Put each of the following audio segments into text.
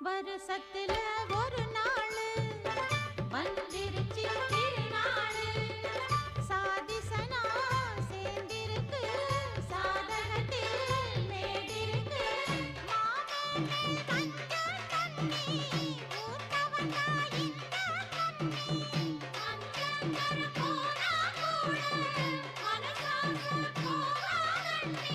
வருஷத்துல ஒரு நாள் வந்திருச்சு திருநாள் சாதிசனா சேர்ந்திருக்கு சாதகத்தில் மேடிருக்கு மாமனே கஞ்ச தண்ணி ஊத்தவனா இந்த கண்ணி அஞ்சங்கர போனா கூட மனசாச போவாதண்ணி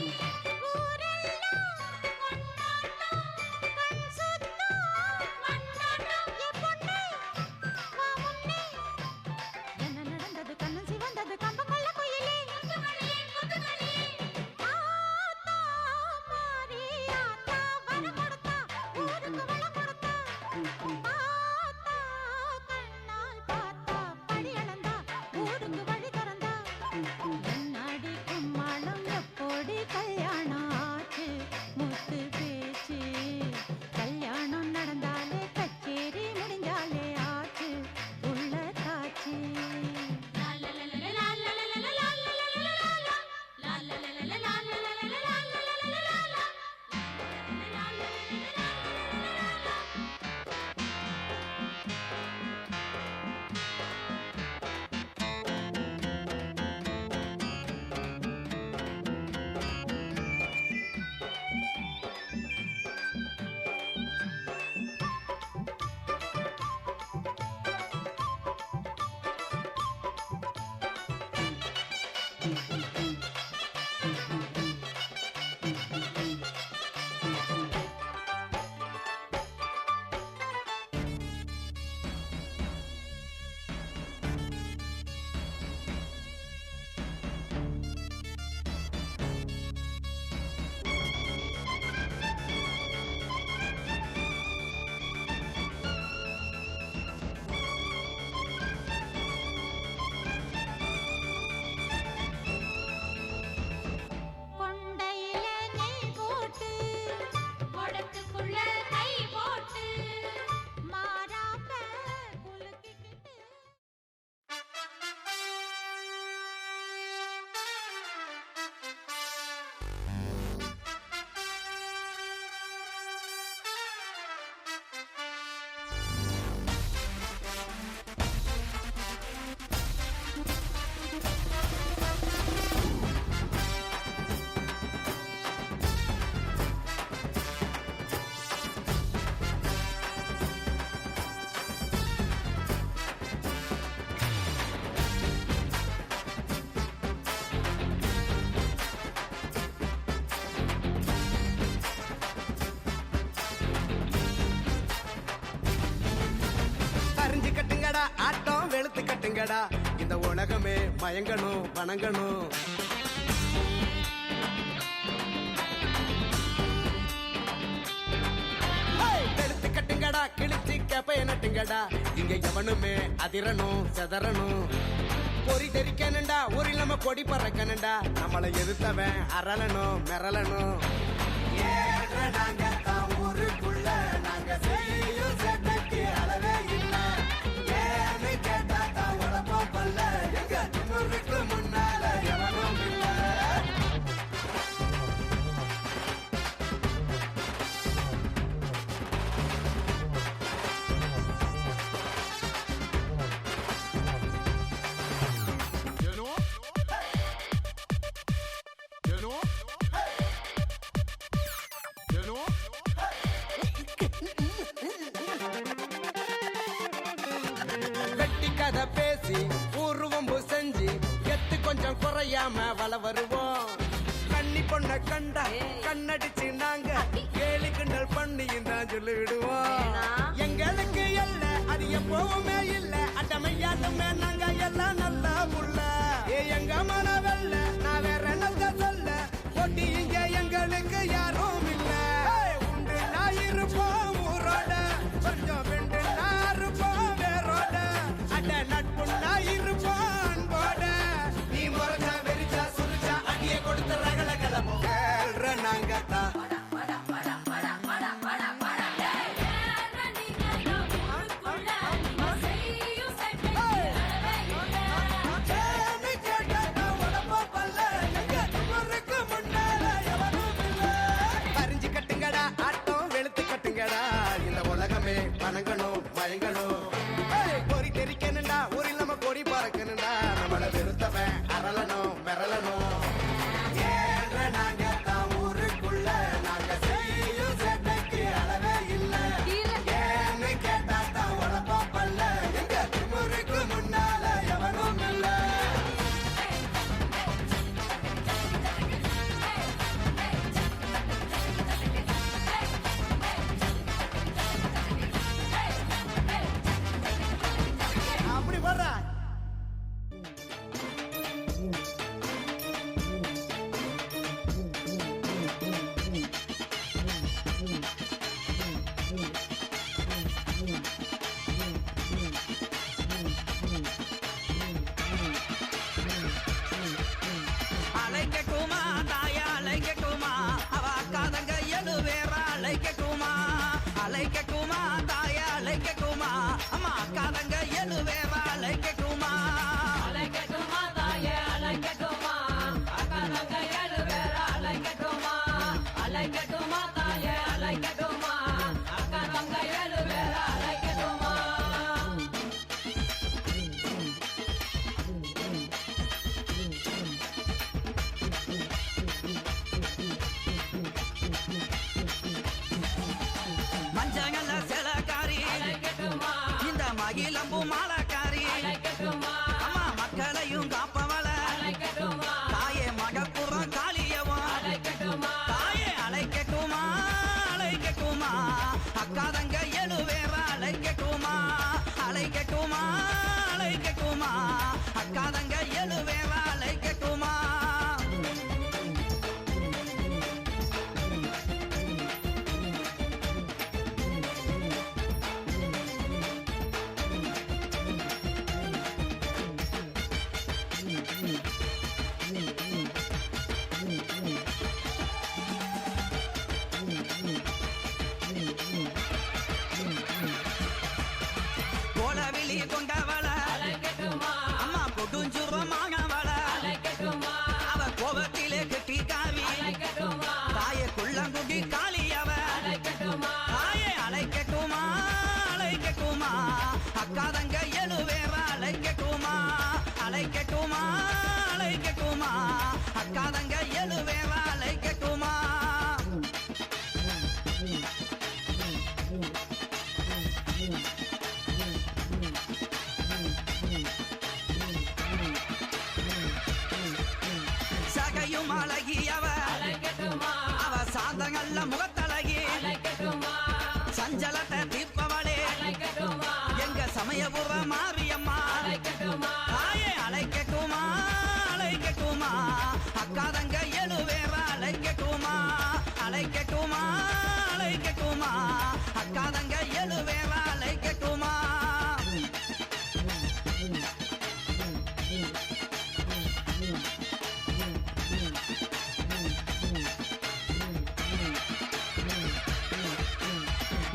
ஆட்டம் வெளுத்து கட்டுங்கடா இந்த உலகமே மயங்கணும் வணங்கணும். வெளுத்து கட்டுங்கடா கிழிச்சு கேப்பைய நட்டுங்கடா, இங்க எவனுமே அதிரணும் செதறணும். பொறி தெரிக்கணுண்டா ஒரு இல்லாம கொடி பறக்கணுண்டா, நம்மளை எதிர்த்தவன் அரளணும் மிரளணும். நாங்க தான் ஊருக்குள்ள நாங்க செய்யும் சேட்டைக்கு அளவே இல்லை. ஏன்னு கேட்டா தான் உழப்பம் பல்ல, எங்க திமுருக்கு முன்னால எவனும் இல்லை. வெட்டி கதை பேசி ஊர்வம்பு செஞ்சு எத்து கொஞ்சம் குறையாம வள வருவோம். கண்ணி பொண்ண கண்டா கண்ணடிச்சு நாங்க கேலி கிண்டல் பண்ணி தான் சொல்லிடுவோம். எங்களுக்கு இல்ல அது எப்பவுமே இல்ல, அட்டமையாலுமே நாங்க எல்லாம் நல்லா புள்ள. எங்க மனவல்ல நான் வேற என்னத்த சொல்ல, போட்டி இங்க எங்களுக்கு யாரும் இல்ல. உண்டு நான் இருப்போம் ஊரோட, கொஞ்சம் வெண்டு நான் இருப்போம் வேரோட, அட நட்புன்னா இருப்போம் அன்போட. நீ முறைச்சா வெறிச்சா சுரிச்சா அடிய கொடுத்து ரகல கிளம்பும் கேள்ற நாங்க தான். இந்த உலகமே வணங்கணும் மயங்கணும். பொறி தெரிக்கணுண்டா ஒரு இல்லாம கொடி பறக்கணுண்டா, நம்மளை வெறுத்தவன் அரளணும் மிரளணும். ஏன்ற நாங்க தான் ஊருக்குள்ள நாங்க செய்யும் சேட்டைக்கு அளவே இல்லை. ஏன்னு கேட்டா தான் உழப்பம் பல்ல, எங்க திமுருக்கு முன்னால எவனும் இல்லை. அப்படி வர்ற அலைக்கட்டுமா தாயா அலைக்கட்டுமா, அவ அக்காதங்க எழுவேறா அலைக்கட்டுமா. அலைக்கட்டுமா தாயா அலைக்கட்டுமா, அம்மா அக்காதங்க எழுவேறா அலைக்கட்டுமா. அலைக்கட்டுமா தாயே அலைக்கட்டுமா, அக்காதங்க எழுவேறா அலைக்கட்டுமா. அலைக்கட்டுமா தாயே அலைக்கட்டுமா, அக்காதங்க எழுவேறா அலைக்கட்டுமா. மஞ்சங்கல்ல சிலக்காரி அலைக்கட்டுமா, இந்த மகிழம்பு மாலக்காரி, அலைக்கட்டுமா, அம்மா மக்களையும் காப்பவள அலைக்கட்டுமா, தாயே மகப்புறம் காளியவன். அலைக்கட்டுமா, தாயே அலைக்கட்டுமா அலைக்கட்டுமா, அக்காதங்க எழுவேறா அலைக்கட்டுமா. அலைக்கட்டுமா அலைக்கட்டுமா, அக்காதங்க எழுவேறா அலைக்கட்டுமா. கோலவிழி கொண்டவள அலைக்கட்டுமா, அம்மா கொடுஞ்சுரமானவள, அலைக்கட்டுமா, அவ கோபத்திலே கெட்டிக்காரி அலைக்கட்டுமா, தாயே குள்ளங்குடி காளியவ. அலைக்கட்டுமா, தாயே அலைக்கட்டுமா அலைக்கட்டுமா, அக்காதங்க எழுவேறா அலைக்கட்டுமா. அலைக்கட்டுமா அலைக்கட்டுமா, அக்காதங்க எழுவேறா அலைக்கட்டுமா. சகையும் அழகியவ, அலைக்கட்டுமா, அவ சாந்தங்கள்ல முகத்தழகி அலைக்கட்டுமா, சஞ்சலத்தை தீர்ப்பவளே அலைக்கட்டுமா, எங்க சமயபுர மாரியம்மா. அலைக்கட்டுமா, தாயே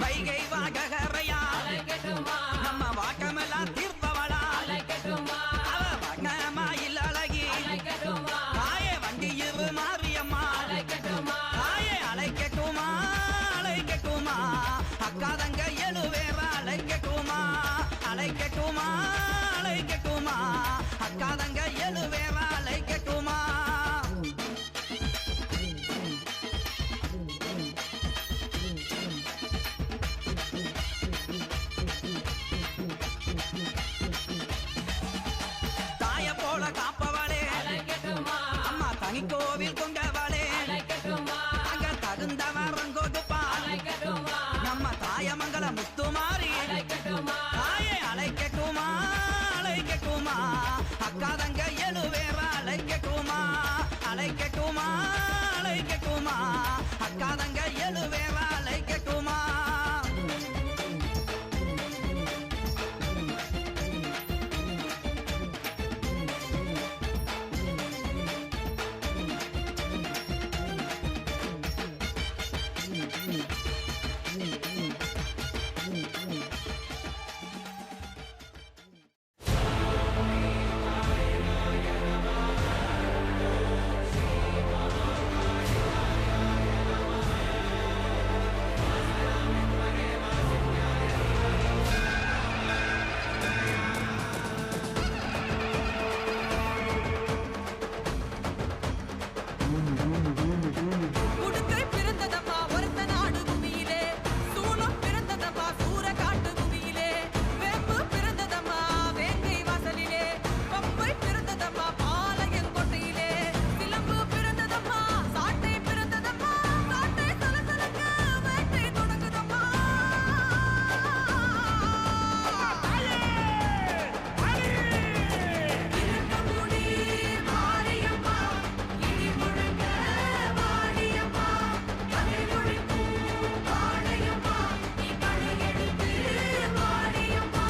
வைகை வாககரையா அலைக்கட்டுமா நம்ம வாக்கமெல்லாம் தீர்ப்பவளா அலைக்கட்டுமா அவ வண்ணமாயில் அழகி அலைக்கட்டுமா தாயே வண்டியிரு மாரியம்மா அலைக்கட்டுமா தாயே அழைக்கட்டுமா அழைக்கட்டுமா அக்கா தங்க எழுவேவா அழைக்கட்டுமா அழைக்கட்டுமா அழைக்கட்டுமா அக்கா தங்க எழுவேவா அழைக்கட்டுமா தாய போல காப்பவளே அலைக்கட்டுமா அம்மா தனி கோவில் கொண்டவளே அலைக்கட்டுமா அங்க தகுந்தவரம் கொடுப்பா அலைக்கட்டுமா நம்ம தாயமங்கல முத்துமாரி அலைக்கட்டுமா தாயே அழைக்கட்டுமா அழைக்கட்டுமா அக்கா தங்க எழுவேவா அழைக்கட்டுமா அழைக்கட்டுமா அழைக்கட்டுமா அக்கா தங்க எழுவேவா அழைக்கட்டுமா உடுக்கை பிறந்ததப்பா ஒருத்த நாடு பூமியிலே சூலம் பிறந்ததப்பா சூற காட்டு பூமியிலே வேம்பு பிறந்ததம்மா வேங்கை வாசலிலே பம்பை பிறந்ததம்மா பாளையன் கோட்டையிலே சிலம்பு பிறந்ததம்மா சாட்டை பிறந்ததம்மா சாட்டை சலசலக்க வேட்டை தொடங்குதம்மா இருக்கமுடி மாரியம்மா இடி முழங்க வாடியம்மா கதை முழிக்கும் வாழையம்மா நீ படையெடுத்து வாடியம்மா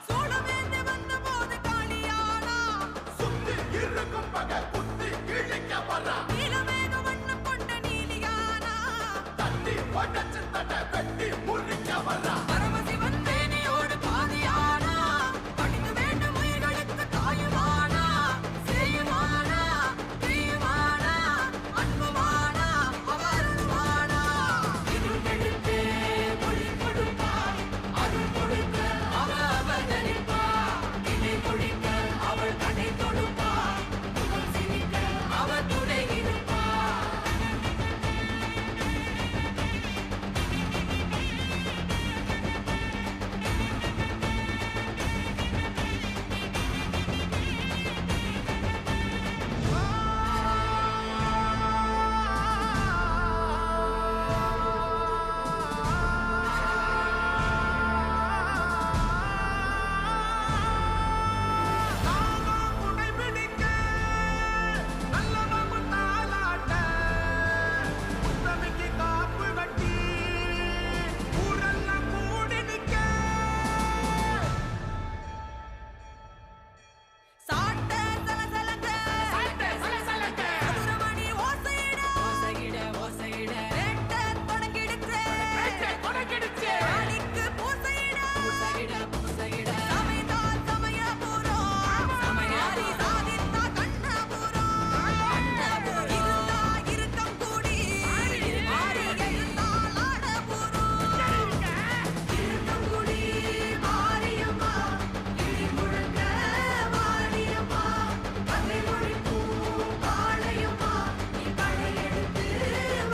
சோழவேந்தே வந்தபோது காளியானா நீலமேக வண்ணம் கொண்ட நீலியானா பரமசிவன் மேனியோடு பாதியானா படித்து வேண்டும் உயிர்களுக்கு தாயுமானா செய்யுமானா தீயுமானா அன்புமானா அவருமானா இருள் கெடுத்தே மொழி கொடுப்பார் அருள் கொடுக்க அவ அவதரிப்பார் இணை கொடுக்க அவள் கடை தொடுப்பார் முகம் சிரிக்க அவ துணை இருப்பார் சாட்ட சலசலங்க மதுரமணி ஓசையிட வேட்ட தொடங்கிடுச்சு ராணிக்கு பூசையிட சமைதால் சமயபுரம் மாறி சாதித்தா கண்ணபுரம் இருந்தா இருக்கம் கூடி மாறி எழுந்தால் ஆடபுரம் இருக்கம் கூடி மாரியம்மா இடி முழங்க வாடியம்மா கதை மொழிக்கும் வாழையம்மா நீ படையெடுத்து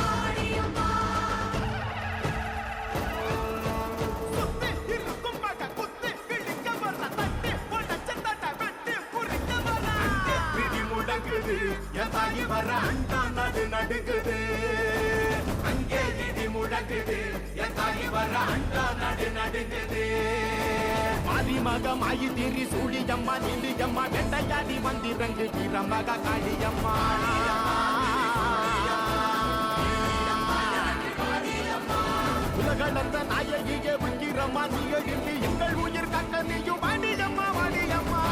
வாடியம்மா என் தாயி வர அண்டா நடு நடுங்குது அங்கே இடி முழங்க கட்டுது என் தாயி வர அண்டா நடுங்குது மாறி மக மாயி தீரி சூழியம்மா நீலியம்மா வெண்டையாடி வந்திரங்கு வீரமக காளியம்மா உலகளந்த நாயகியே விக்கிரம்மா நீயகிக்கு எங்கள் உயிர் கக்க நீயும் வாணியம்மா வாணியம்மா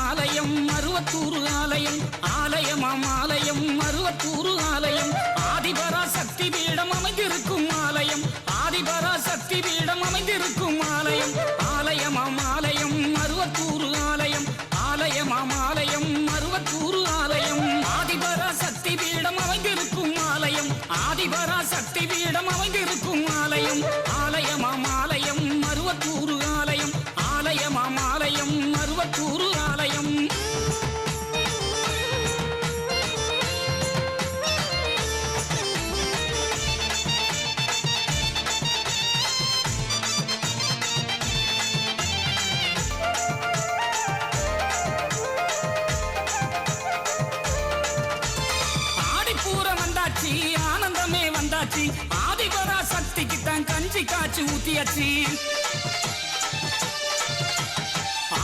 ஆலயம் மருவத்தூர் ஆலயம் ஆலயமாம் ஆலயம் மருவத்தூர் ஆலயம் ஆதிபரா சக்தி பீடம் அமைந்திருக்கும் ஆலயம் ஆதிபரா சக்தி பீடம் அமைந்திருக்கும் ஆலயம் ஆலயமாம் ஆலயம் மருவத்தூர் ஆலயம் ஆலயமாம் ஆலயம் மருவத்தூர் ஆலயம் ஆதிபரா சக்தி பீடம் அமைந்திருக்கும் ஆலயம் ஆதிபரா சக்தி பீடம் அமைந்திருக்கும் ஆலயம் ஆலயமாம் ஆலயம் மருவத்தூர் ஆலயம் ஆலயமாம் ஆலயம் மருவத்தூர் ஆலயம் ஆடிப்பூரம் வந்தாச்சு ஆனந்தமே வந்தாச்சு ஆதிபரா சக்திக்கு தான் கஞ்சி காய்ச்சி ஊத்தியாச்சு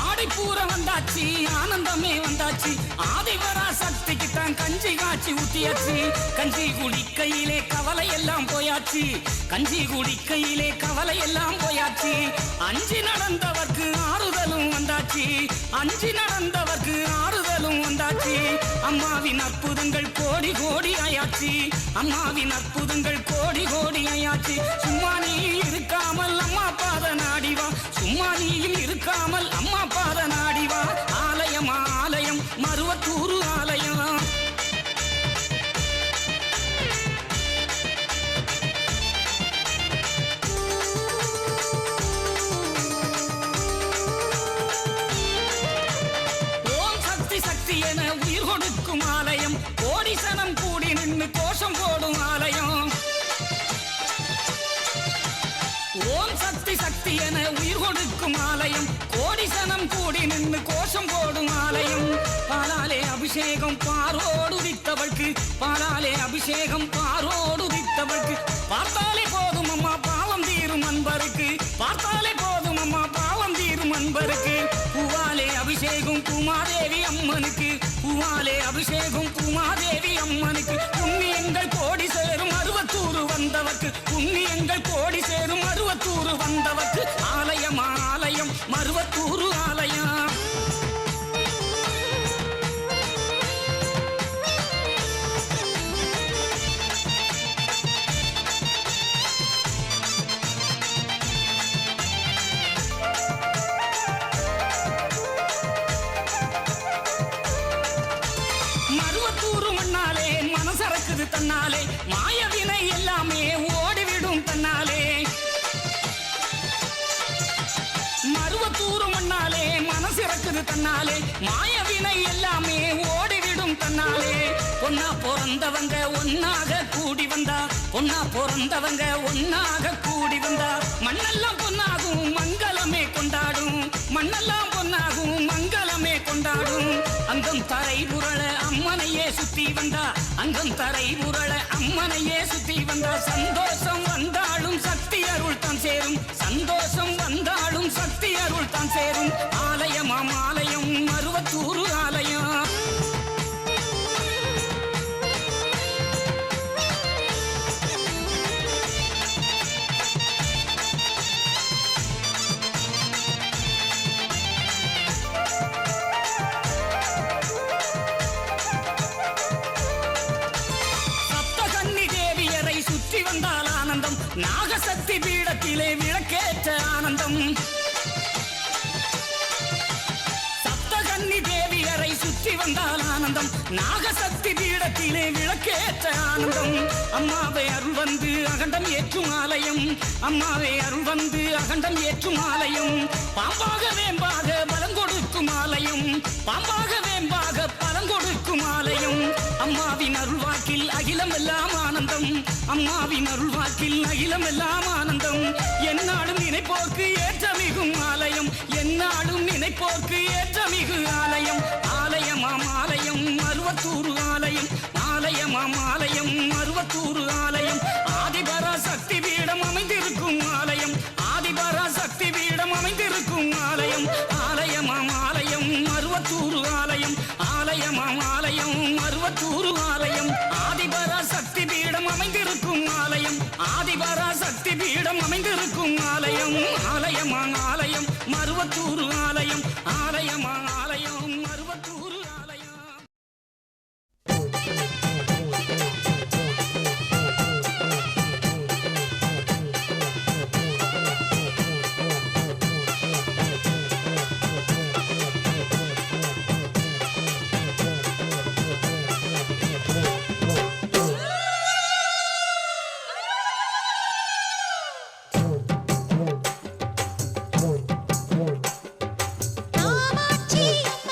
ஆடிப்பூரம் வந்தாச்சு ஆனந்தமே வந்தாச்சு ஆதிபரா சக்திக்கு தான் கஞ்சி காய்ச்சி ஊத்தியாச்சு கஞ்சி குடிக்கையிலே கவலை எல்லாம் போயாச்சு கஞ்சி குடிக்கையிலே கவலை எல்லாம் போயாச்சு அஞ்சி நடந்தவர்க்கு ஆறுதலும் வந்தாச்சு அஞ்சி நடந்தவர்க்கு ஆறுதலும் வந்தாச்சு அம்மாவின் அற்புதங்கள் கோடி கோடி ஆயாச்சு அம்மாவின் அற்புதங்கள் கோடி கோடி ஆயாச்சு சும்மா நீ இருக்காமல் அம்மா பாத நாடிவா சும்மா நீயும் இருக்காமல் அம்மா பாத நாடிவா ஆலயமா ஆலயம் மருவத்தூர் ஆலயம் ஓம் சக்தி சக்தி என உயிர் கொடுக்கும் ஆலயம் கோடி சனம் கூடி நின்று கோஷம் போடும் ஆலயம் ஓம் சக்தி சக்தி என உயிர் கொடுக்கும் ஆலயம் கோடி சனம் கூடி நின்று கோஷம் போடும் ஆலயம் பாலாலே அபிஷேகம் பாரோடு உதித்தவൾക്ക് பாலாலே அபிஷேகம் பாரோடு உதித்தவൾക്ക് பார்த்தாலே போதும் அம்மா பாவம் தீரும் அன்பருக்கு பார்த்தாலே போதும் அம்மா பாவம் தீரும் அன்பருக்கு பூவாலே அபிஷேகம் பூமாதேவி அம்மனுக்கு பூவாலே அபிஷேகம் பூமாதேவி அம்மனுக்கு புண்ணியங்கள் கோடி சேரும் அருவத்தூர் வந்தவர்க்கு புண்ணியங்கள் கோடி சேரும் அருவத்தூர் வந்தவர்க்கு ஆலயமா ஆலயம் மருவத்தூர் ஆலயம் மருவத்தூர் மண்ணாலே மனசறக்குது தன்னாலே மாயவினை எல்லாமே ஓடிவிடும் தன்னாலே மருவத்தூர் மண்ணாலே மனசிறக்குது தன்னாலே மாயவினை எல்லாமே ஓடிவிடும் தன்னாலே பொன்னா பிறந்தவங்க ஒன்னாக கூடி வந்தா பொன்னா பிறந்தவங்க ஒன்னாக கூடி வந்தா மண்ணெல்லாம் பொன்னாகும் மங்களமே கொண்டாடும் மண்ணெல்லாம் பொன்னாகும் மங்களமே கொண்டாடும் அங்கம் தரை புரள அம்மனையே சுத்தி வந்தா அங்கம் தரை புரள அம்மனையே சுத்தி வந்தா சந்தோஷம் வந்தாலும் சக்தி அருள் தான் சேரும் சந்தோஷம் வந்தாலும் சக்தி அருள் தான் சேரும் ஆலயமாம் ஆலயம் மருவத்தூர் ஆலயம் நாகசக்தி பீடத்திலே விளக்கேற்ற ஆனந்தம் சப்தகன்னி தேவியரை சுற்றி வந்தால் ஆனந்தம் நாகசக்தி பீடத்திலே விளக்கேற்ற ஆனந்தம் அம்மாவை அருள் வந்து அகண்டம் ஏற்றும் ஆலயம் அம்மாவை அருள் வந்து அகண்டம் ஏற்றும் ஆலயம் பாம்பாக வேம்பாக பலம் கொடுக்கும் ஆலயம் பாம்பாக வேம்பாக பலம் கொடுக்கும் ஆலயம் அம்மாவின் அருள்வாக்கில் அகிலம் எல்லாம் ஆனந்தம் அம்மாவின் அருள்வாக்கில் அகிலம் எல்லாம் ஆனந்தம் என்னாலும் நினைப்போர்க்கு ஏற்றமிகும் ஆலயம் என்னாலும் நினைப்போர்க்கு ஏற்றமிகு ஆலயம் ஆலயமாம் ஆலயம் அருவத்தூர் ஆலயம் ஆலயமாம் ஆலயம் அருவத்தூர் ஆலயம் ஆதிபரா சக்தி பீடம் அமைந்திருக்கும் ஆலயம் ஆதிபரா சக்தி பீடம் அமைந்திருக்கும் ஆலயம் ஆலயமாம் ஆலயம் அருவத்தூர் ஆலயம் ஆலயமாம் ஆலயம் அருவத்தூர் ஆலயம் ஆதிபரா சக்தி பீடம் அமைந்திருக்கும் ஆலயம் ஆதிபரா சக்தி பீடம் அமைந்திருக்கும் ஆலயம் ஆலயமாம் ஆலயம் மருவத்தூர் ஆலயம் ஆலயமாம் ஆலயம் மருவத்தூர் ஆலயம் காமாட்சி அம்மா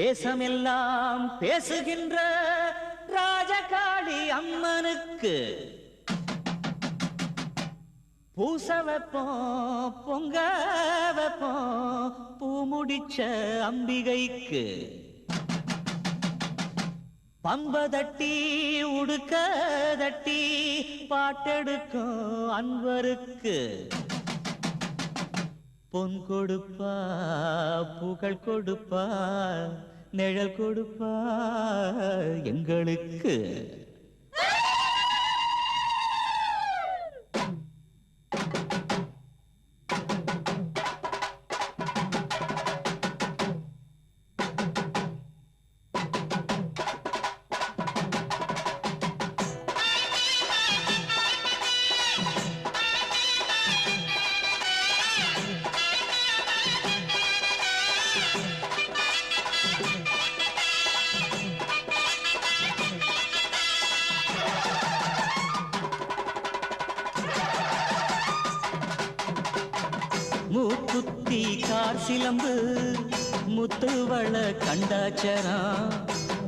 தேசமெல்லாம் பேசுகின்ற ராஜகாளி அம்மனுக்கு பூச வைப்போம் பொங்க வைப்போம் பூ முடிச்ச அம்பிகைக்கு பம்ப தட்டி உடுக்க தட்டி பாட்டெடுக்கும் அன்பருக்கு பொன் கொடுப்பா புகழ் கொடுப்பா நிழல் கொடுப்பா எங்களுக்கு மூக்குத்தி கார் சிலம்பு முத்துவள கண்டாச்சரம்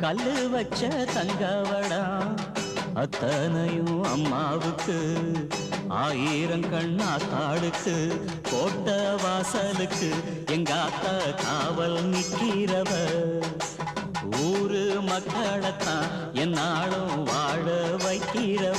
கல்லு வச்ச தங்கவடா அத்தனையும் அம்மாவுக்கு ஆயிரம் கண்ணா காடுக்கு கோட்ட வாசலுக்கு எங்க அத்தா காவல் நிக்கிறவ ஊரு மக்களைத்தான் என்னாலும் வாழ வைக்கிறவ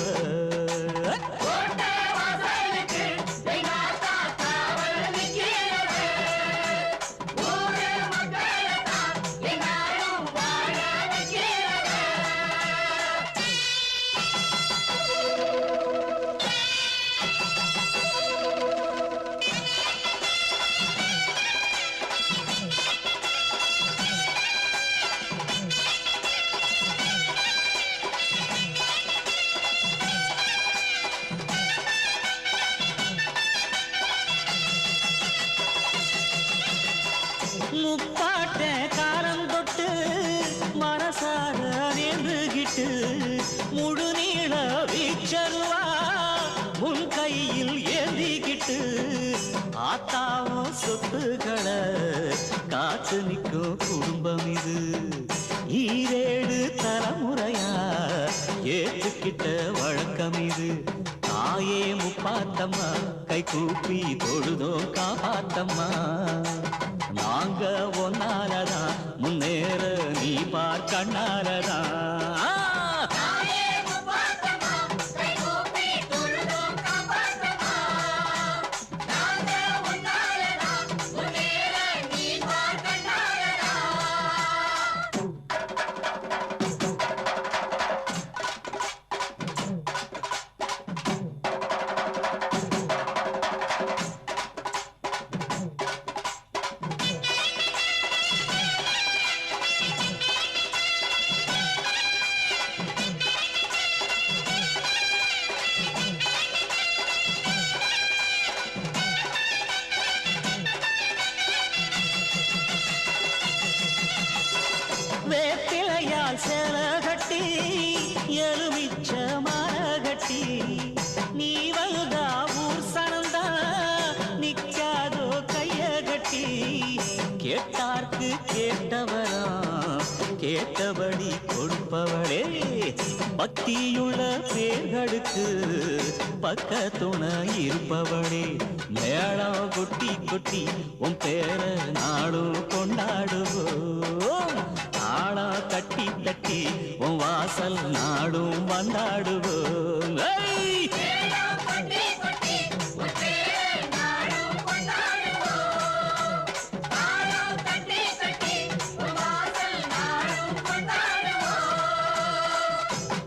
முப்பாட்ட காலம் தொட்டு மனசார நேர்ந்துகிட்டு முழு நீள வீச்சருவா உன் கையில் ஏந்திக்கிட்டு ஆத்தாவும் சொத்துக்களை காத்து நிற்கும் குடும்பம் இது ஈரேழு தலைமுறையா ஏற்றுக்கிட்ட வழக்கம் இது தாயே முப்பாத்தம்மா கை கூப்பி தொழுதோ காப்பாத்தம்மா நாங்க ஒன்னாலதான் முன்னேற நீ பார் கண்ணாலதான் வேப்பிலையால் சேல கட்டி எலுமிச்ச மாகட்டி நீ வந்தா ஊர் சனந்தா நிக்காதோ கைய கட்டி கேட்டார்க்கு கேட்டவரா கேட்டபடி கொடுப்பவளே பக்தியுள்ள பேர்களுக்கு பக்க துணை இருப்பவளே மேளம் கொட்டி கொட்டி உன் பேர நாடும் கொண்டாடுவோம் ஆளா தட்டி தட்டி உன் வாசல் நாடும் வந்தாடுவோம்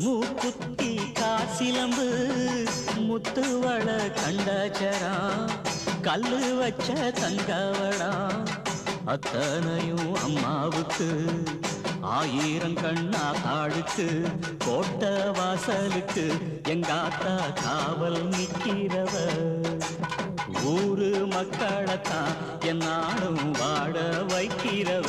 மூக்குத்தி காசிலம்பு முத்துவள கண்டாச்சரா கல்லு வச்ச தங்கவடா அத்தனையும் அம்மாவுக்கு ஆயிரம் கண்ணா காடுக்கு கோட்ட வாசலுக்கு எங்காத்தா காவல் நிக்கிறவ ஊரு மக்களைத்தான் என்னாலும் வாழ வைக்கிறவ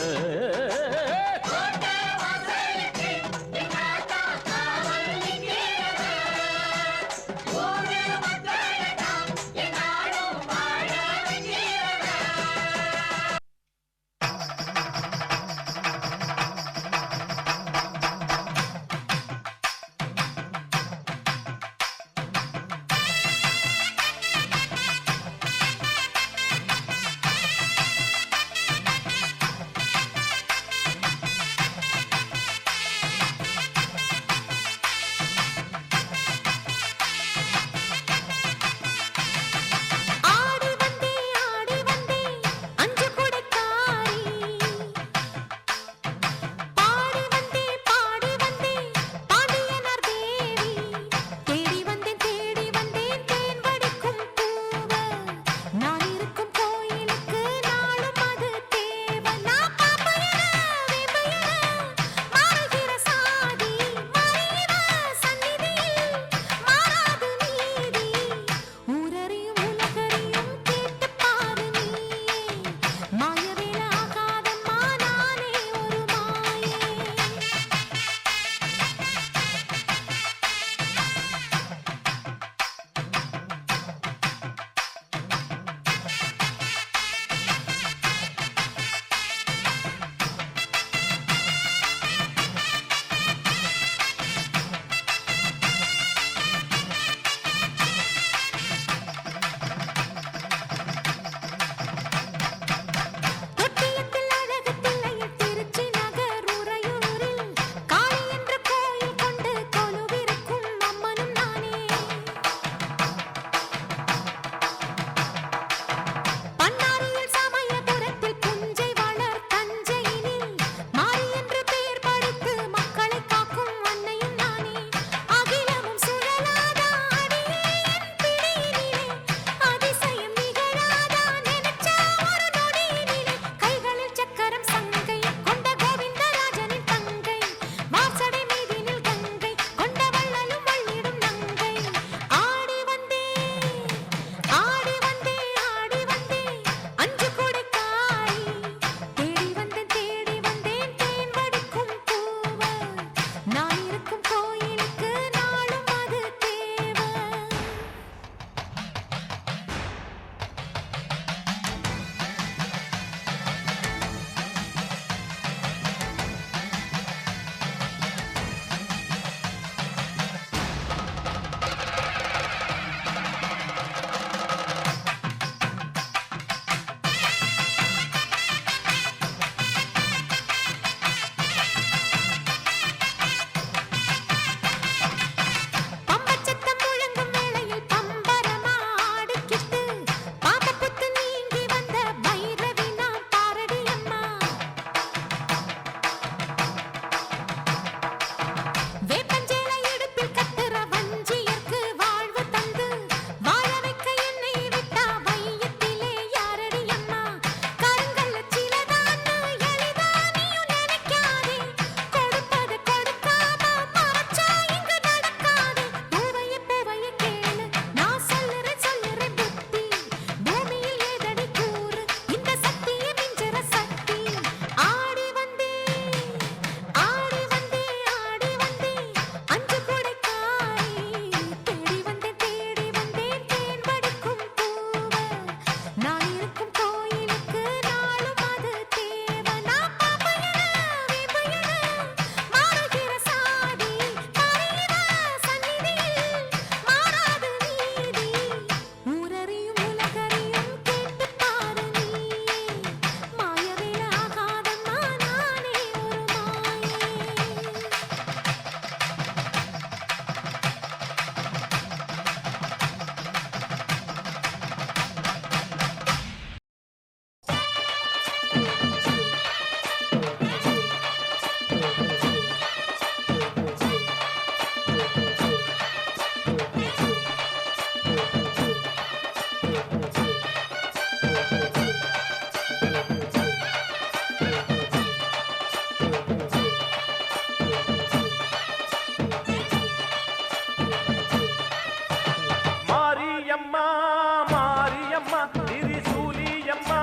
திரிசூலியம்மா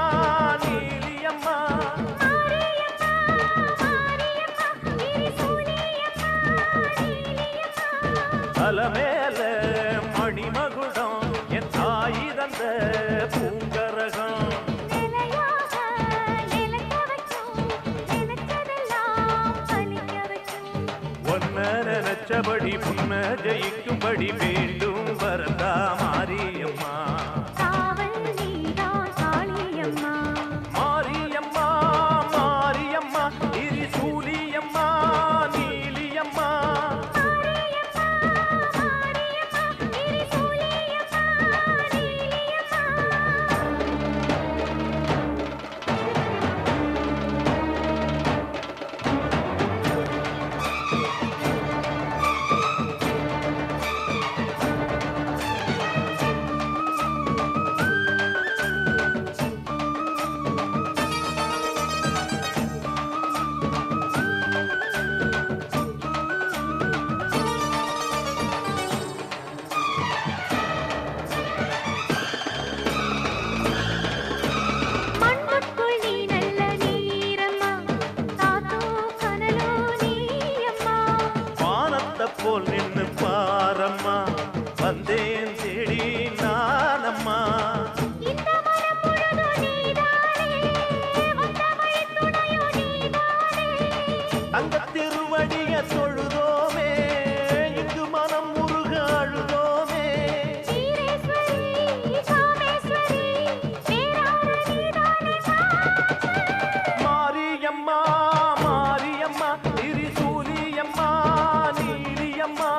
நீலியம்மா அலமேல மணிமகுடம் என் தாய் தந்த பூங்கரகம் ஒன்ன நினைச்சபடி புன்ன ஜெயிக்கும்படி வேண்டும் வரதா மாரியம்மா மாரியம்மா மாரியம்மா திரிசூலியம்மா நீலியம்மா போல் நின்னு பாரம்மா வந்தேன் தேடி நானம்மா அந்த திருவடிய தொழுதோமே இங்கு மனம் முருக அழுதோமே மாரியம்மா மாரியம்மா திரிசூலியம்மா நீலியம்மா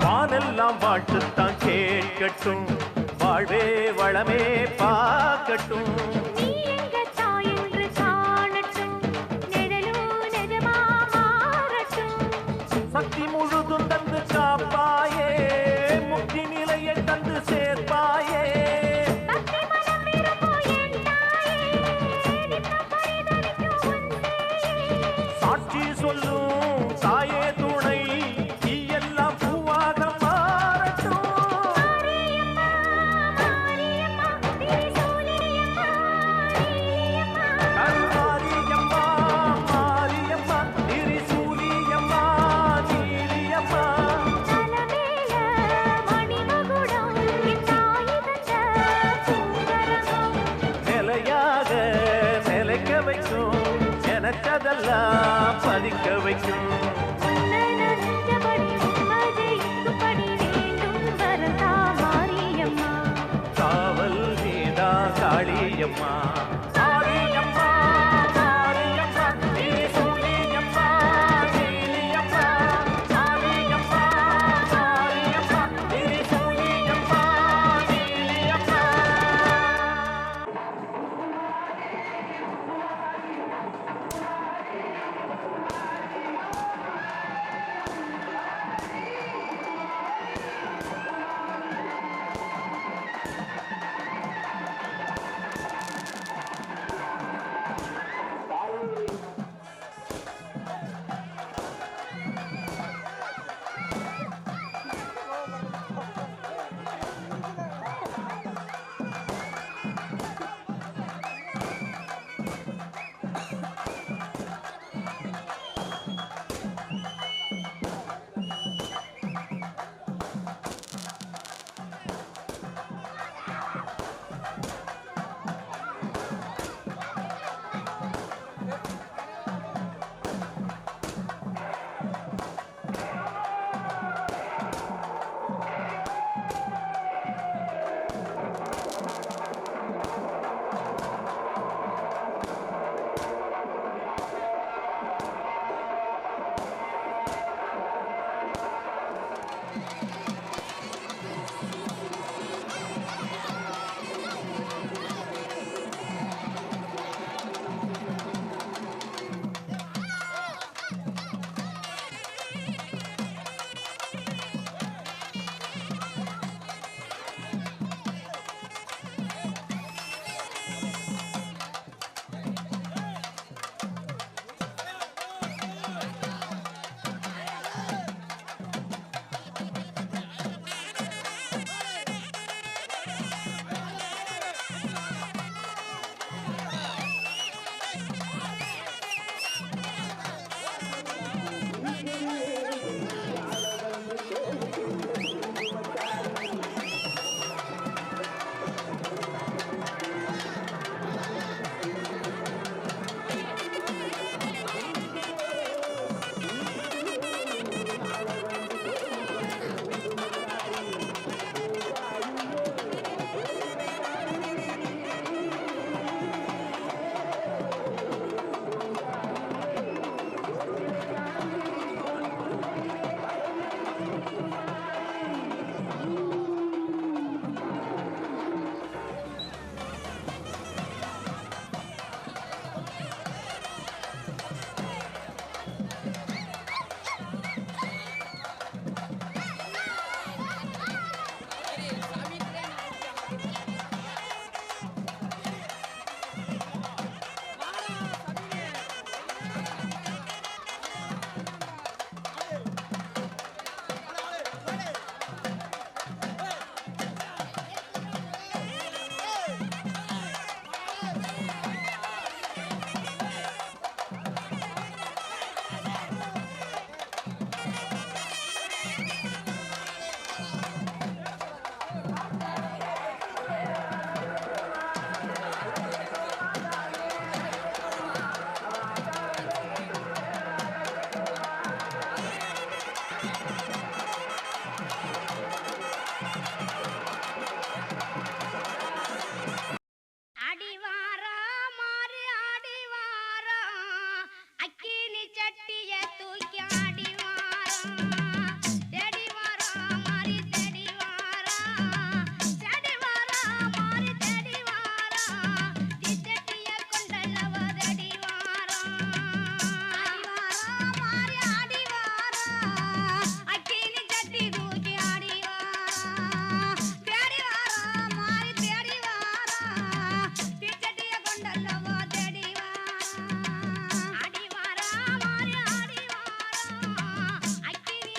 வானெல்லாம் வாழ்த்துத்தான் கேட்கட்டும் வாழ்வே வளமே பார்க்கட்டும் சக்தி முழுதும் தந்து காப்பாயே முக்தி நிலையை தந்து சேர்ப்பாயே சாட்சி சொல்லும் தாயே துணை நீ எல்லாம் பூவாக மாறட்டும் மாரியம்மா மாரியம்மா திரிசூலியம்மா நீலியம்மா நிலையாக நிலைக்க வைக்கும் எனக்கதெல்லாம் பதிக்க வைக்கும் காவல் நீதா காளியம்மா மாரியம்மா மாரியம்மா திரிசூலியம்மா நீலியம்மா மாரியம்மா மாரியம்மா திரிசூலியம்மா நீலியம்மா அக்கினி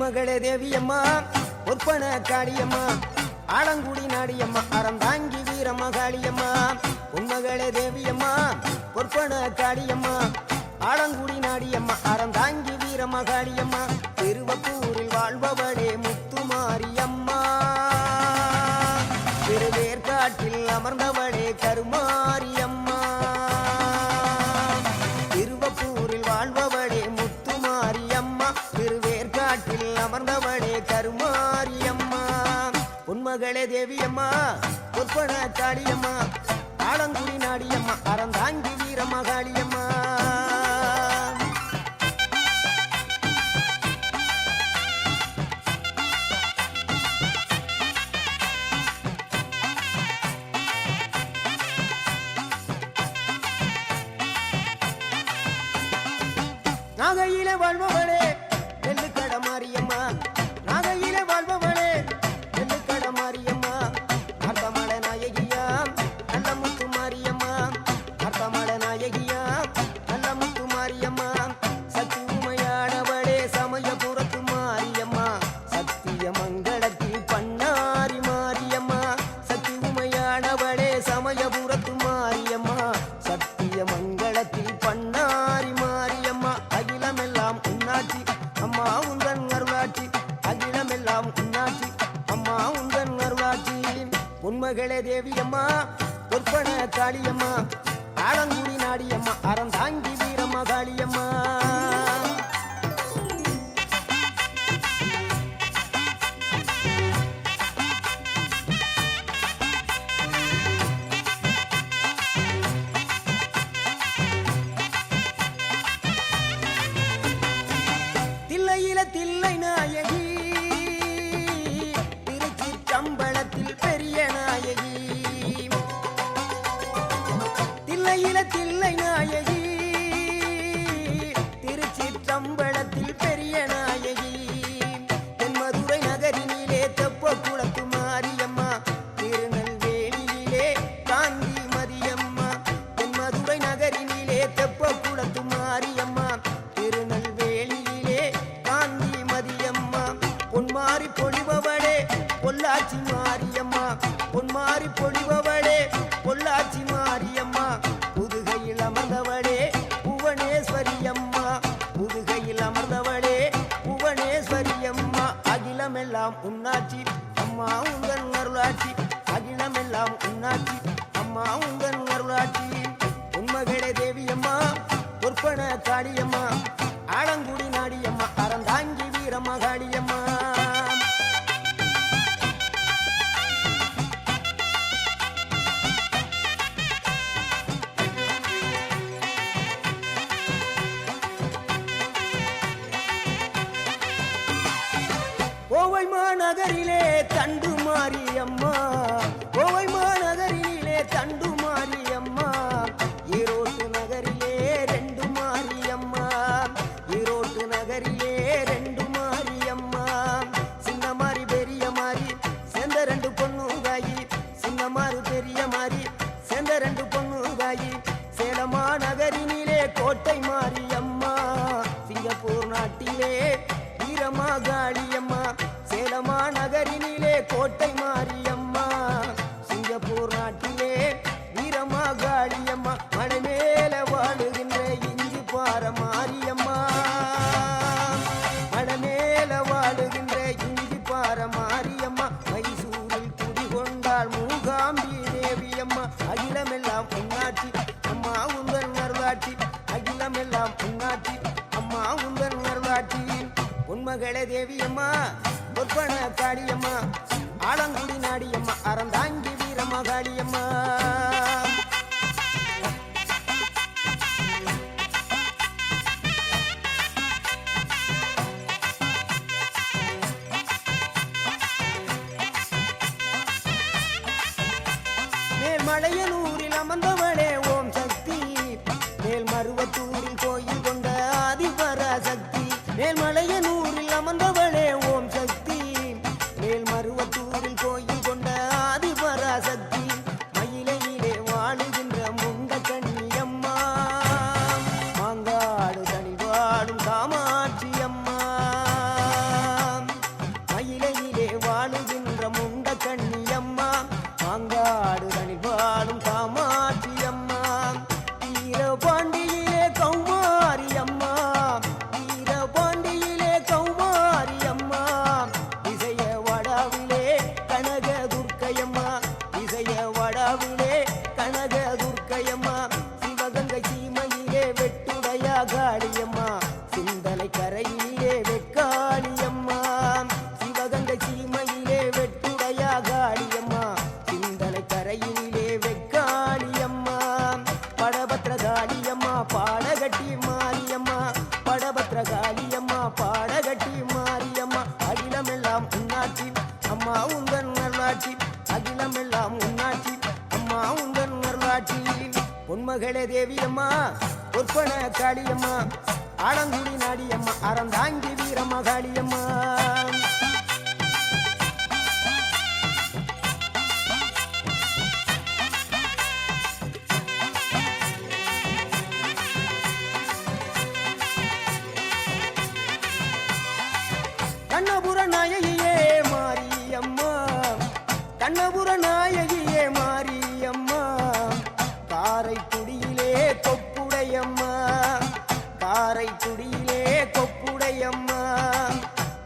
பொன்மகளே தேவியம்மா பொற்பன காளியம்மா ஆலங்குடி நாடியம்மா அறந்தாங்கி வீரம்மா காளியம்மா பொன்மகளே தேவியம்மா பொற்பன காளியம்மா ஆலங்குடி நாடியம்மா அறந்தாங்கி வீரம்மா காளியம்மா திருவப்பூரில் வாழ்பவளே முத்துமாரியம்மா திருவேற்காட்டில் அமர்ந்தவளே கருமாரியம்மா திருவப்பூரில் வாழ்பவளே முத்துமாரியம்மா திருவேற்காட்டில் அமர்ந்தவளே கருமாரியம்மா பொன்மகளே தேவியம்மா பொற்பன காளியம்மா ஆலங்குடி நாடியம்மா அறந்தாங்கி வீரம்மா காளியம்மா நாகையிலே வாழ்பவளே நெல்லுக்கட மாரியம்மா நாகையிலே வாழ்பவளே நெல்லுக்கட மாரியம்மா அர்த்தமல நாயகியா நல்ல முத்து மாரியம்மா அர்த்தமல நாயகியா நல்ல முத்து மாரியம்மா சக்தி உமையானவளே சமயபுரத்து மாரியம்மா சத்திய மங்களத்தில் பண்ணாரி மாரியம்மா சக்தி உமையானவளே சமயபுரத்து மாரியம்மா சத்திய மங்களத்தில் பண்ணாரி மாரியம்மா அகிலமெல்லாம் உன்னாட்சி அம்மா உந்தன் அருளாட்சி அகிலமெல்லாம் உன்னாட்சி அம்மா உந்தன் அருளாட்சி பொன்மகளே தேவியம்மா பொற்பன காளியம்மா ஆலங்குடி நாடியம்மா அறந்தாங்கி வீரம்மா காளியம்மா தில்லையில தில்லை நாயகி திருச்சிற்றம்பலத்தில் பெரிய நாயகி தில்லையில தில்லை நாயகி திருச்சிற்றம்பலத்தில் பெரிய நாயகி தென்மதுரை நகரினிலே தெப்ப குளத்து மாரியம்மா திருநெல்வேலியிலே காந்தி மதியம்மா தென்மதுரை நகரினிலே தெப்ப குளத்து மாரியம்மா திருநெல்வேலியிலே காந்தி மதியம்மா பொன்மாரி பொழிபவளே பொள்ளாச்சி மாரியம்மா பொன்மாரி பொழிபவளே பொள்ளாச்சி மாரியம்மா புதுகையில் அமர்ந்தவளே புவனேஸ்வரியம்மா புதுகையில் அமர்ந்தவளே புவனேஸ்வரியம்மா அகிலமெல்லாம் உன்னாட்சி அம்மா உந்தன் அருளாட்சி அகிலமெல்லாம் உன்னாட்சி அம்மா உந்தன் அருளாட்சி உண்மகளே தேவியம்மா பொற்பன காளியம்மா ஆலங்குடி நாடியம்மா அறந்தாங்கி வீரம்மா காளியம்மா கோவை மாநகரிலே தண்டு மாரியம்மா கோவை மாநகரிலே தண்டு மாரியம்மா ஈரோட்டு நகரிலே ரெண்டு மாரியம்மா ஈரோட்டு நகரிலே ரெண்டு மாரியம்மா சின்ன மாறி பெரிய மாறி சேர்ந்த ரெண்டு பொண்ணுகாயி சின்ன மாறு பெரிய மாறி சேர்ந்த ரெண்டு பொண்ணுகாயி சேலமா நகரினிலே கோட்டை மாரியம்மா சிங்கப்பூர் நாட்டிலே வீரமா காளியம்மா சேலமா நகரினிலே கோட்டை மாரியம்மா சிங்கப்பூர் நாட்டிலே வீரமா காளியம்மா மலை மேல வாழுகின்ற இஞ்சி பார மாரியம்மா மலை மேல வாழுகின்ற இஞ்சி பார மாரியம்மா மைசூரில் குடிகொண்டாள் மூகாம்பி தேவியம்மா அகிலமெல்லாம் உன்னாட்சி அம்மா உந்தன் அருளாட்சி அகிலமெல்லாம் உன்னாட்சி அம்மா உந்தன் அருளாட்சி உண்மகளே தேவியம்மா பொற்பன காளியம்மா ஆலங்குடி நாடியம்மா அறந்தாங்கி வீரம்மா காளியம்மா மேல்மலையனூரில் அமர்ந்தவளே ஓம் சக்தி மேல்மருவத்தூரில் கோயில் கொண்ட ஆதிபராசக்தி மேல்மலையனூரில் அமர்ந்தவளே ஓம் சக்தி மேல்மருவத்தூரில் கோயில் கொண்ட ஆதிபராசக்தி மயிலையிலே வாழுகின்ற முண்ட கண்ணியம்மா மாங்காடு தனி வாழும் காமாட்சி அம்மா பொன்மகளே தேவியம்மா பொற்பன காளியம்மா ஆலங்குடி நாடியம்மா அறந்தாங்கி வீரம்மா காளியம்மா கண்ணபுர நாயகியே மாரியம்மா கண்ணபுர நாயகியே மாரியம்மா காரைக்குடியிலே கொப்புடையம்மா காரைக்குடியிலே கொப்புடையம்மா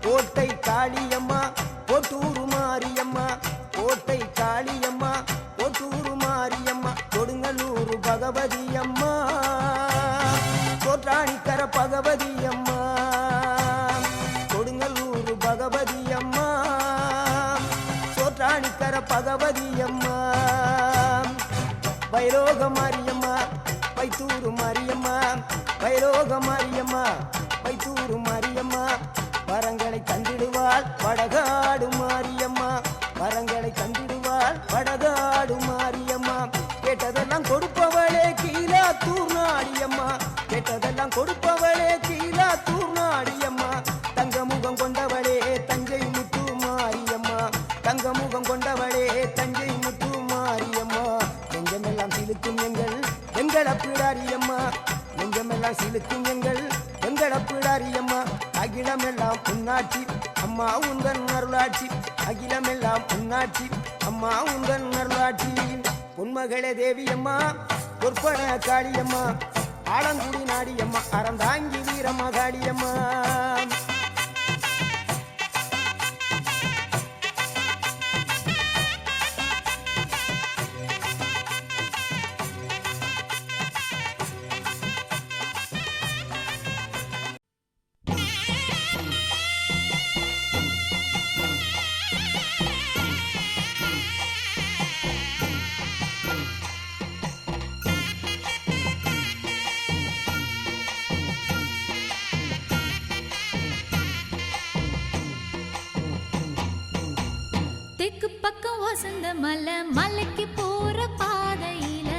கோட்டை காளியம்மா கோட்டூரு மாரியம்மா கோட்டை காளியம்மா கோட்டூரு மாரியம்மா கொடுங்கல்லூர் பகவதியம்மா கோற்றாணிக்கர பகவதியம்மா கொடுங்கல்லூர் பகவதியம்மா சோற்றாணிக்கர பகவதியம்மா வைரோக மாரியம்மா வைத்தூரு மாரியம்மா வைரோக மாரியம்மா வைத்தூரு மாரியம்மா வரங்களை தந்திடுவாள் வடகாடு மாரியம்மா வரங்களை தந்திடுவாள் வடகாடு மாரியம்மா கேட்டதெல்லாம் கொடுப்பவளே கீழாத்தூர் நாடியம்மா கேட்டதெல்லாம் கொடுப்பவளே கீழாத்தூர் நாடியம்மா தங்க முகம் கொண்டவளே தஞ்சை முத்து மாரியம்மா தங்க முகம் கொண்டவளே தஞ்சை முத்து மாரியம்மா நெஞ்சமெல்லாம் சிலுக்கும் எங்கள் அப்பிடாரியம்மா நெஞ்சமெல்லாம் சிலுக்கும் எங்கள் அப்பிடாரியம்மா அகிலமெல்லாம் புண்ணாட்சி அம்மா உந்தன் அருளாட்சி அகிலமெல்லாம் புண்ணாட்சி அம்மா உந்தன் அருளாட்சி பொன்மகளே தேவியம்மா பொற்பன காளியம்மா ஆலங்குடி நாடியம்மா அறந்தாங்கி வீரம்மா காளியம்மா தெற்கு பக்கம் வசந்த மலை மலைக்கு போற பாதையில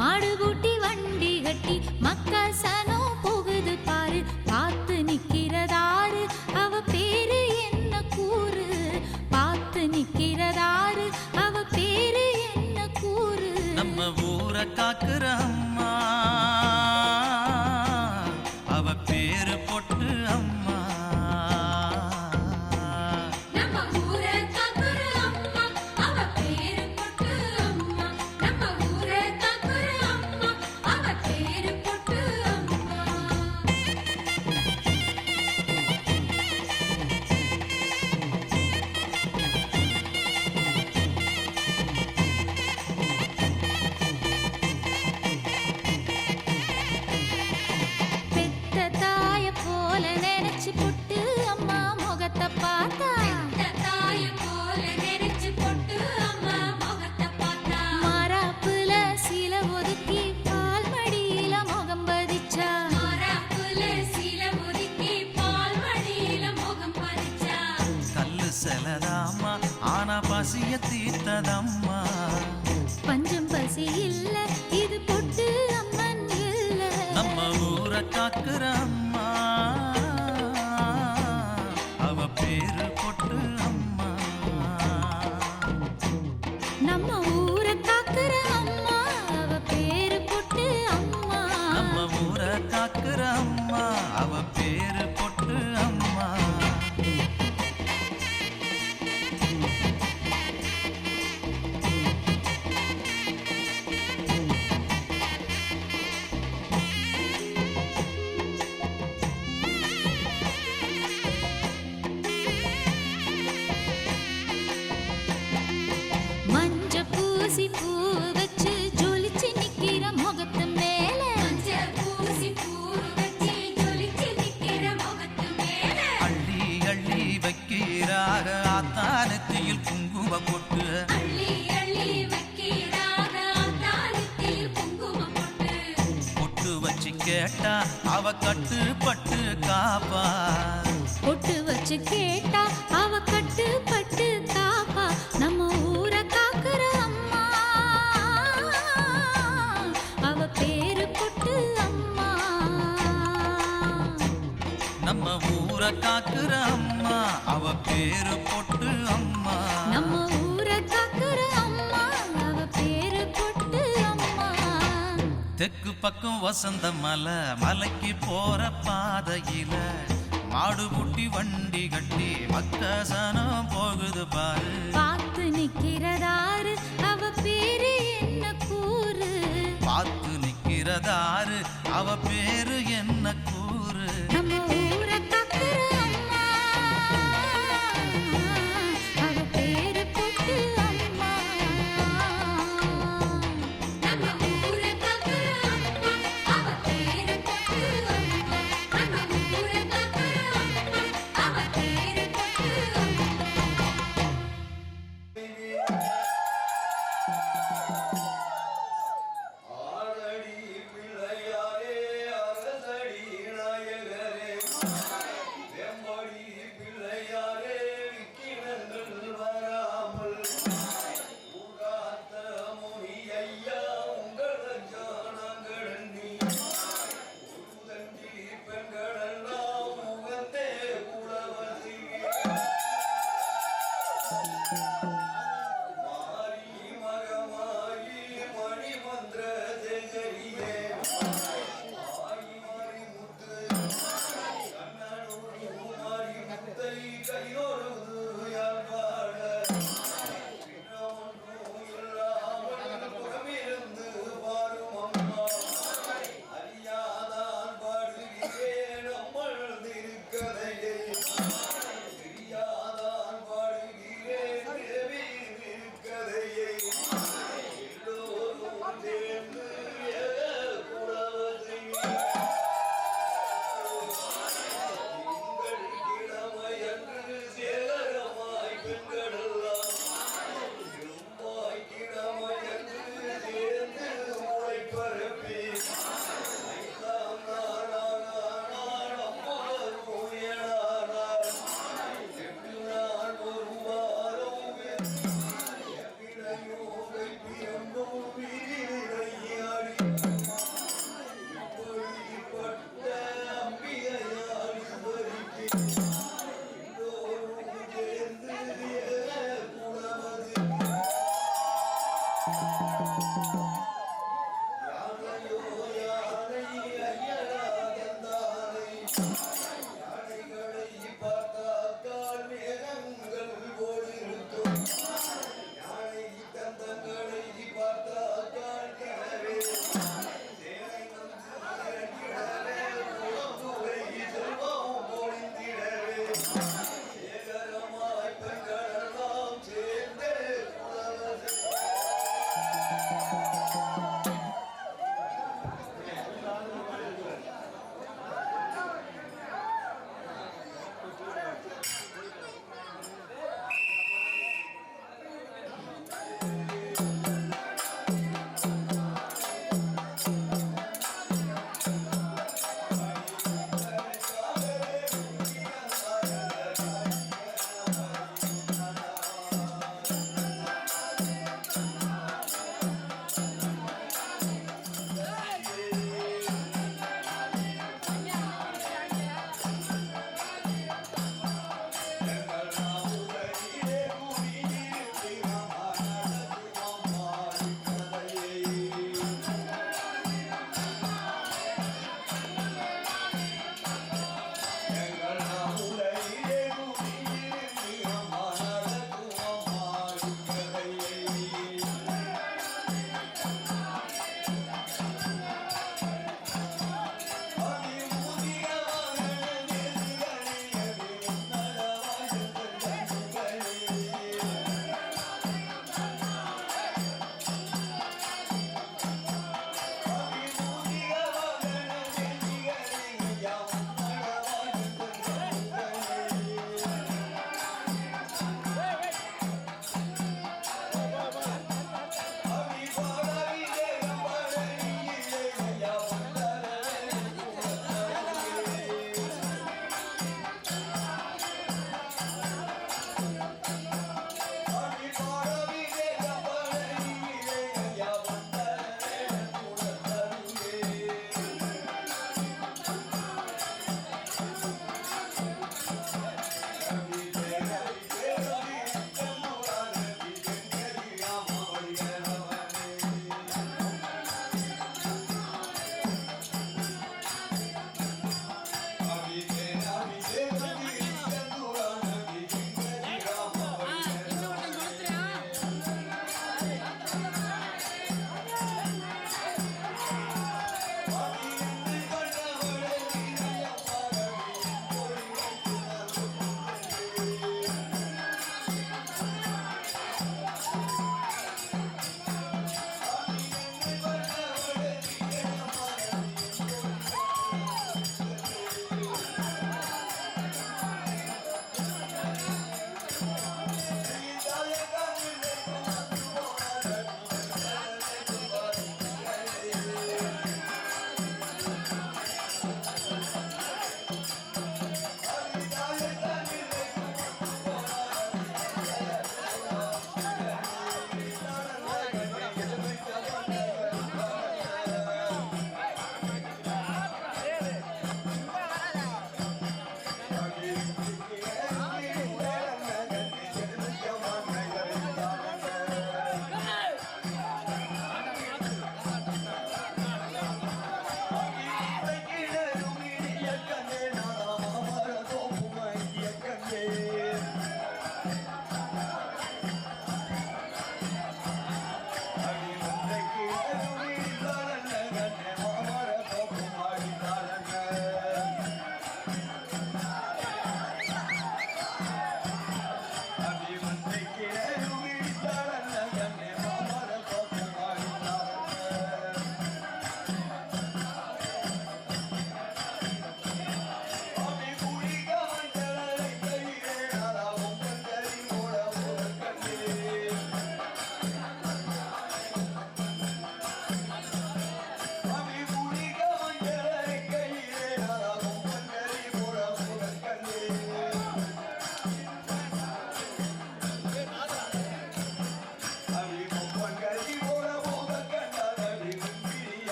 மாடு கூட்டி வண்டி கட்டி மக்கா சனம் போகுது பாரு பார்த்து நிக்கிறதாரு அவ பேரு என்ன கூறு பார்த்து நிக்கிறதாரு அவ பேரு என்ன கூறு நம்ம ஊரை காக்குற அம்மா அவ பேரு பொட்டு அம்மா நம்ம ஊரை காக்குற அம்மா அவ பேரு பொட்டு அம்மா நம்ம ஊரை காக்குற அம்மா அவ பேரு பொட்டு அம்மா பெத்த தாய போல நினைச்சு பொட்டு அம்மா முகத்தை பார்த்தா பெத்த தாய போல நினைச்சு பொட்டு அம்மா முகத்தை பார்த்தா மாறாப்புல சில ஒதுக்கி பால் மடியில முகம் பதிச்சா மாறாப்புல சில ஒதுக்கி பால் மடியில முகம் பதிச்சா கல்லு செலதாம்மா ஆனா பசிய தீர்த்ததம்மா பஞ்சம் பசி இல்ல இது பொட்டு அம்மன் இல்ல நம்ம ஊரை காக்குற அம்மா அவ பேரு பொட்டு அம்மா நம்ம ஊரை காக்குற அம்மா அவ பேரு பொட்டு அம்மா நம்ம ஊரை காக்குற அம்மா அவ பேரு பொட்டு அம்மா மஞ்ச பூசி பூ வச்சு ஜொலிச்சு நிக்கிற முகத்து மேல மஞ்ச பூசி பூ வச்சு ஜொலிச்சு நிக்கிற முகத்து மேல அள்ளி அள்ளி வைக்கிறாக ஆத்தானத்தில் குங்கும பொட்டு அள்ளி அள்ளி வைக்கிறாக ஆத்தானத்தில் குங்குமம் போட்டு பொட்டு வச்சு கேட்டா அவ கட்டுப்பட்டு காப்பா பொட்டு வச்சு கேட்டா அவ கட்டுப்பட்டு காப்பா நம்ம ஊரை காக்குற அம்மா அவ ஊரை காக்குற அம்மா அவ பேரு பொட்டு அம்மா. நம்ம ஊரை காக்குற அம்மா அவ பேரு பொட்டு அம்மா. தெற்கு பக்கம் வசந்த மலை, மலைக்கு போற பாதையில மாடு பூட்டி வண்டி கட்டி மக்கசனம் போகுது பாரு. பார்த்து நிக்கிறதாரு அவ பேரு என்ன கூறு. பார்த்து நிக்கிறதாரு அவ பேரு என்ன கூறு. நம்ம ஊரை காக்குற அம்மா அவ பேரு பொட்டு அம்மா. நம்ம ஊரை காக்குற அம்மா அவ பேரு பொட்டு அம்மா. நம்ம ஊரை காக்குற அம்மா அவ பேரு பொட்டு அம்மா. ஆரடி பிள்ளையாரே அரசடி நாயகரே வெம்படி பிள்ளையாரே விக்கினங்கள் வராமல் ஊராத்த முனி ஐயா உங்களை ஜானங்கடந்தி உருதண்டி பெண்களெல்லாம் உகந்தே குலவசி மாரி மகமாயி மணிமந்திர ஜெகரியே ஆயி மாரி முத்து கண்ணனூரி மாரி முத்தை கையொழுது யாழ்பாட பின்னொன்றும் இல்லாமல் புறமிருந்து பாரும் அம்மா அறியாதான் பாடுகிறேன் அம்மல் திருக்கதையை தெரியாதான் பாடுகிறேன் தேவி திருக்கதையை எல்லோரும் சேர்ந்து குலவசி திங்கள் கிழமையன்று சேகரமாய் பெண்களெல்லாம் இரும்பாய் கிழமையன்று சேர்ந்து முளை பரப்பி ஐந்தாம் நாளானால் அம்மலரும் ஏழானாள் 8 நாள் ஒரு வாரம் எவ்வினையோ கைப்பியம்போ வீதியிடையாடி இப்படிப்பட்ட அம்பிகையால் சுவரிக்கு எல்லோரும் சேர்ந்து குலவதி யானையோ யானை ஐயனாகந்தானை யானைகளை பார்த்தாக்கால் மேகங்கள் ஓடிருக்கும் யானை தந்தங்களை பார்த்தாக்கால் கிணவே சேனை வந்து இறங்கிடவே குளத்துறை செல்வம் பொழிந்திடவே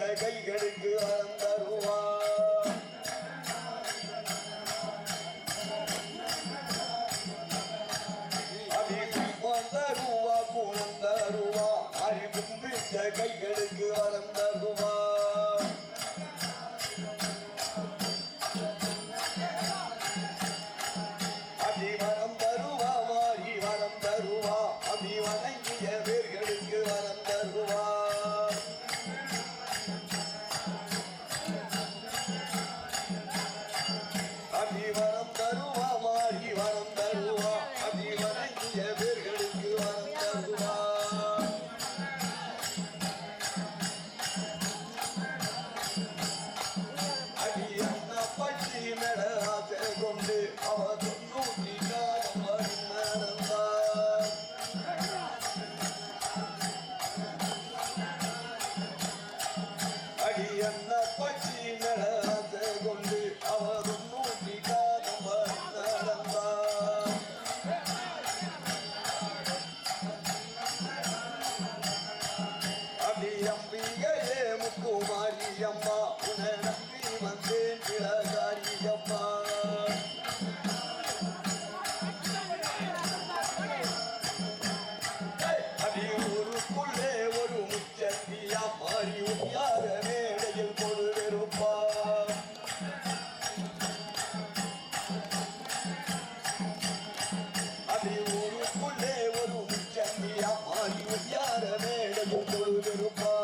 கைகளுக்கு வரம் தருவா தருவா குணம் தருவா அறிவும்பிட்ட கைகளுக்கு வரம் தருவா அபிவரம் தருவா மாறி வரம் தருவா அபிவணங்கிய வேர்களுக்கு வரம் தருவா அபிவரம் தருவா மாறி வரம் தருவா அபிவணங்கிய வேர்களுக்கு வரம் தருவா அடியன்ன பட்டி நடராசை கொண்டு அவ தொண்ணூற்றி காலம் நடந்தார் அடியன்ன பட்டி நடராசை கொண்டு அவ தொண்ணூற்றி காலம் நடந்தார் அடி அம்பிகையே முக்குமாரி அம்மா உன நம்பி வந்தேன் பிறகாரி அம்மா அடி ஊருக்குள்ளே ஒரு முச்சந்தியா மாறி உயார மேடையில் பொழுதெருப்பா அடி ஊருக்குள்ளே ஒரு முச்சந்தியா மாறி உயார மேடையில் பொழுதெருப்பா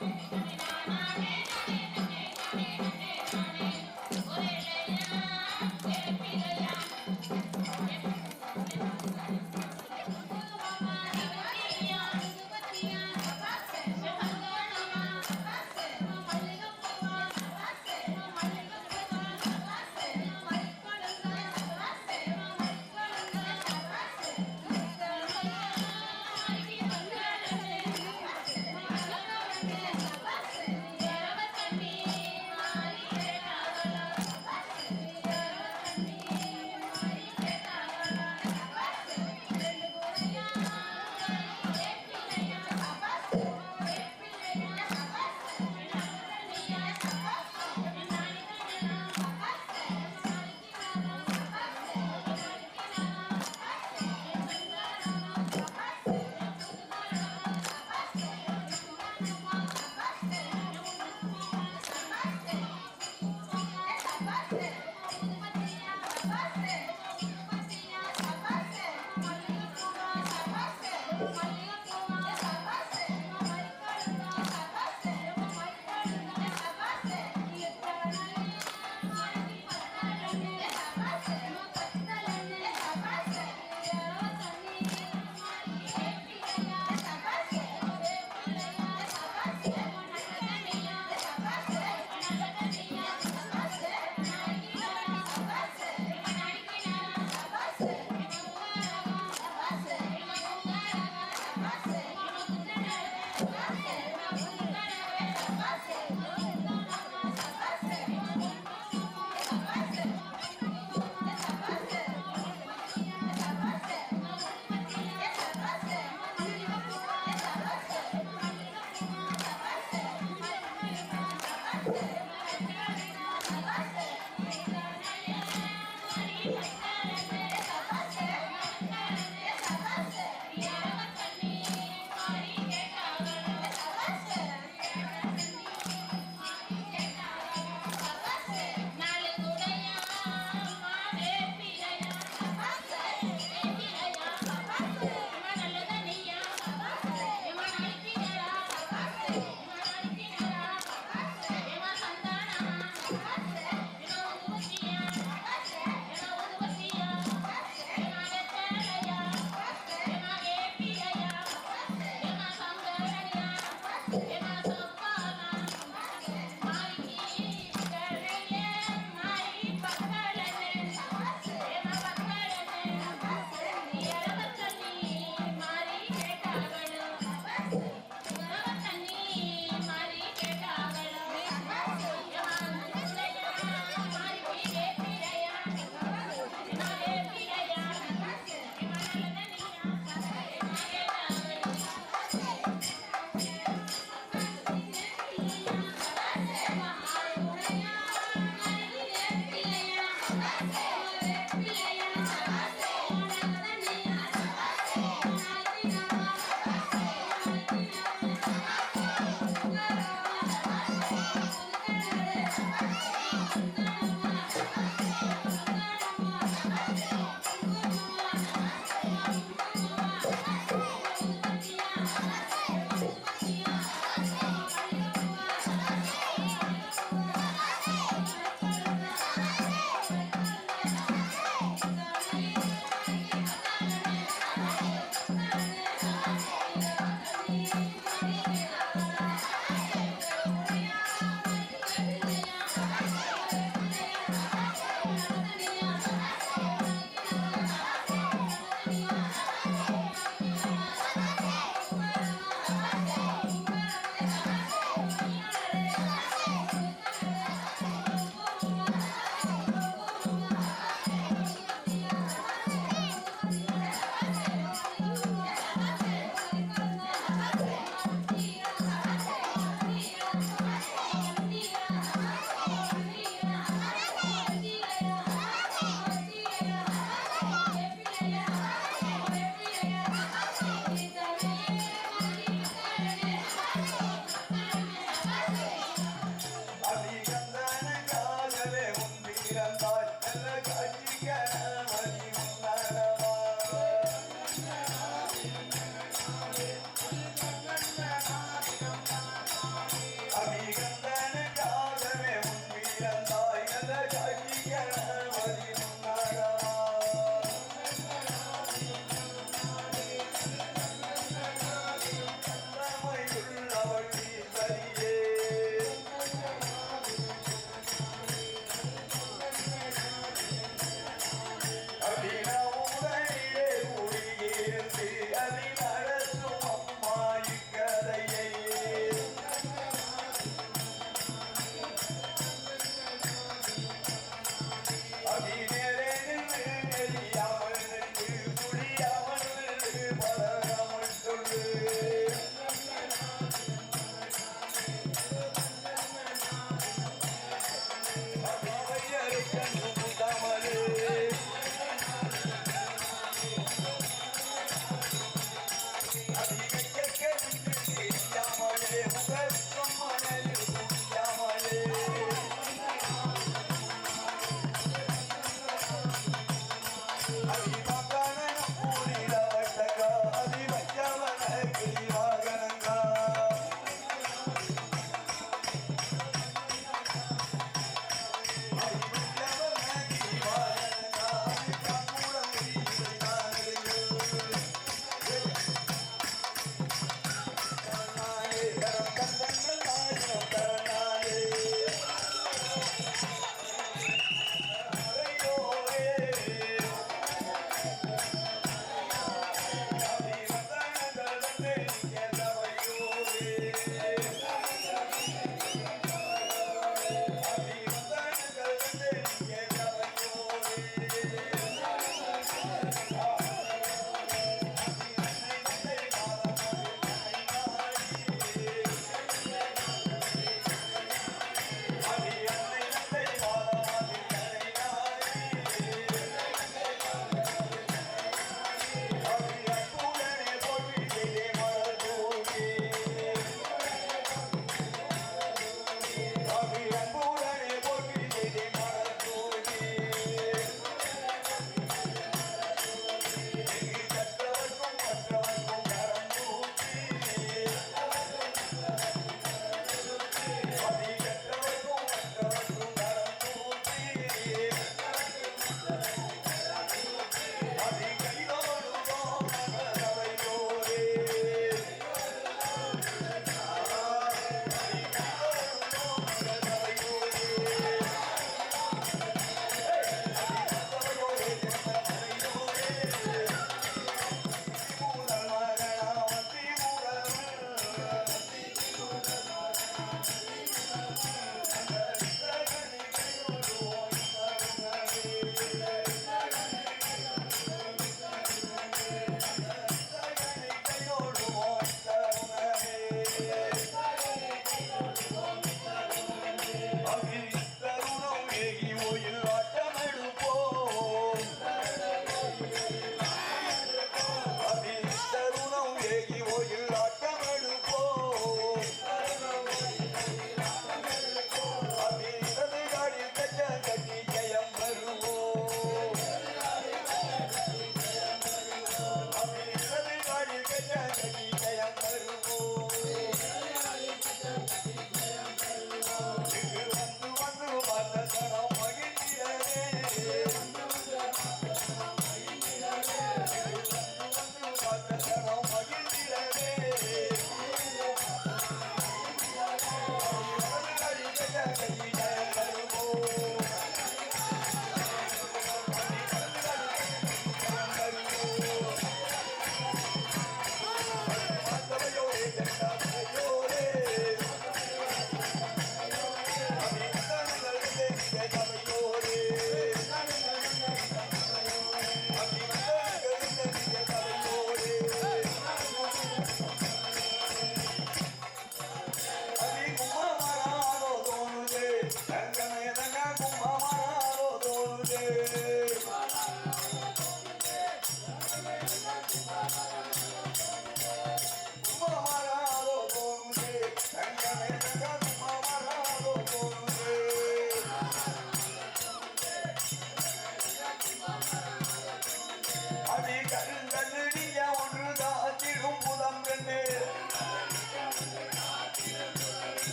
தம்பி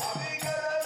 அவிகளோ